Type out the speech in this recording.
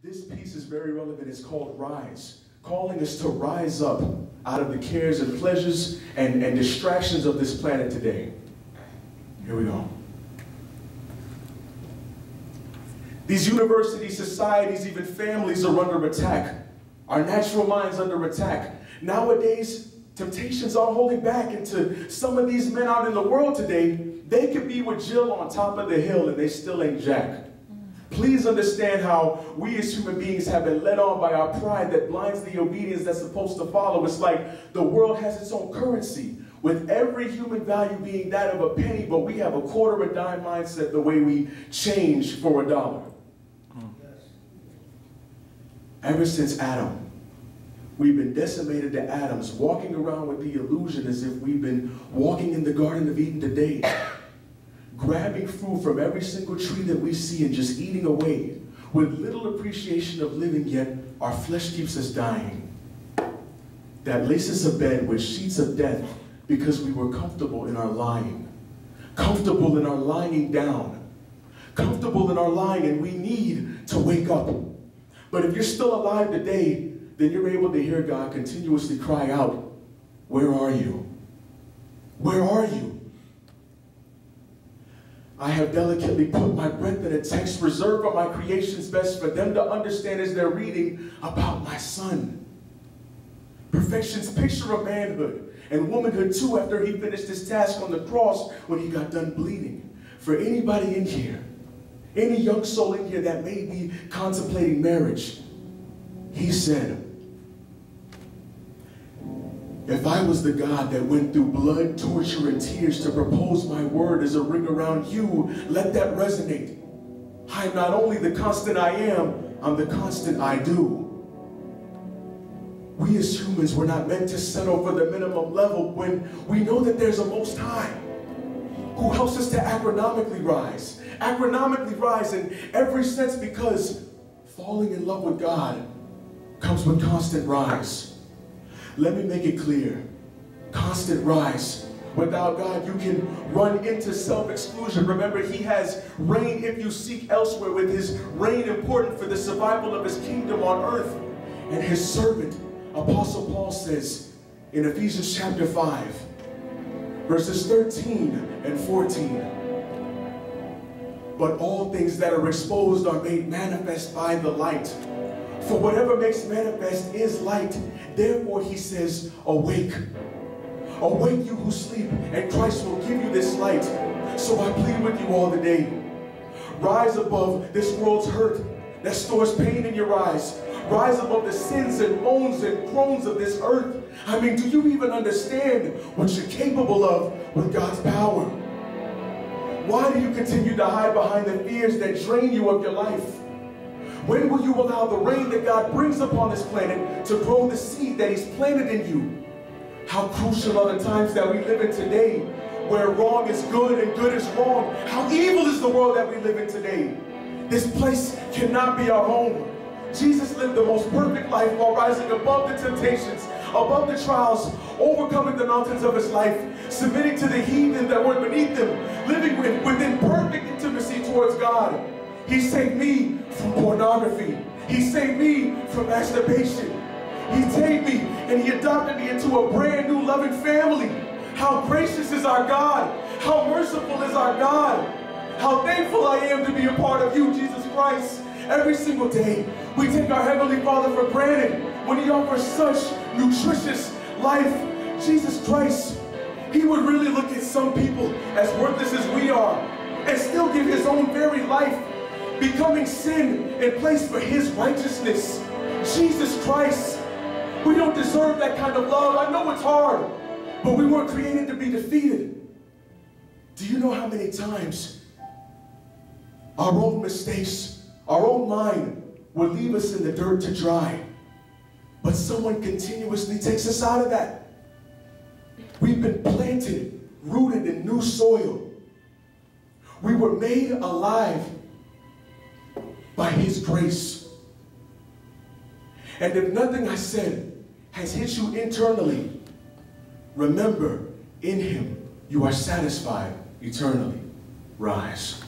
This piece is very relevant. It's called Rise, calling us to rise up out of the cares and pleasures and distractions of this planet today. Here we go. These universities, societies, even families are under attack. Our natural minds under attack. Nowadays, temptations are holding back into some of these men out in the world today. They could be with Jill on top of the hill and they still ain't jack. Please understand how we as human beings have been led on by our pride that blinds the obedience that's supposed to follow. It's like the world has its own currency, with every human value being that of a penny, but we have a quarter of a dime mindset the way we change for a dollar. Ever since Adam, we've been decimated to atoms, walking around with the illusion as if we've been walking in the Garden of Eden today, grabbing fruit from every single tree that we see and just eating away with little appreciation of living, yet our flesh keeps us dying. That laces a bed with sheets of death because we were comfortable in our lying, comfortable in our lying down, comfortable in our lying, and we need to wake up. But if you're still alive today, then you're able to hear God continuously cry out, "Where are you? Where are you?" I have delicately put my breath in a text reserved for my creation's best for them to understand as they're reading about my son. Perfection's picture of manhood and womanhood too after he finished his task on the cross when he got done bleeding. For anybody in here, any young soul in here that may be contemplating marriage, he said, "If I was the God that went through blood, torture, and tears to propose my word as a ring around you, let that resonate. I'm not only the constant I am, I'm the constant I do." We as humans were not meant to settle for the minimum level when we know that there's a Most High who helps us to agronomically rise in every sense, because falling in love with God comes with constant rise. Let me make it clear. Constant rise. Without God, you can run into self-exclusion. Remember, he has reign if you seek elsewhere, with his reign important for the survival of his kingdom on earth. And his servant, Apostle Paul, says in Ephesians chapter 5, verses 13 and 14, "But all things that are exposed are made manifest by the light. For whatever makes manifest is light. Therefore," he says, "awake. Awake, you who sleep, and Christ will give you this light." So I plead with you all today. Rise above this world's hurt that stores pain in your eyes. Rise above the sins and moans and groans of this earth. I mean, do you even understand what you're capable of with God's power? Why do you continue to hide behind the fears that drain you of your life? When will you allow the rain that God brings upon this planet to grow the seed that he's planted in you? How crucial are the times that we live in today, where wrong is good and good is wrong. How evil is the world that we live in today. This place cannot be our home. Jesus lived the most perfect life while rising above the temptations, above the trials, overcoming the mountains of his life, submitting to the heathen that were beneath him, living within perfect intimacy towards God. He saved me from pornography. He saved me from masturbation. He saved me and he adopted me into a brand new loving family. How gracious is our God. How merciful is our God. How thankful I am to be a part of you, Jesus Christ. Every single day, we take our Heavenly Father for granted when he offers such nutritious life. Jesus Christ, he would really look at some people as worthless as we are and still give his own very life, becoming sin in place for his righteousness. Jesus Christ, we don't deserve that kind of love. I know it's hard, but we weren't created to be defeated. Do you know how many times our own mistakes, our own mind would leave us in the dirt to dry, but someone continuously takes us out of that? We've been planted, rooted in new soil. We were made alive by his grace. And if nothing I said has hit you internally, remember, in him you are satisfied eternally. Rise.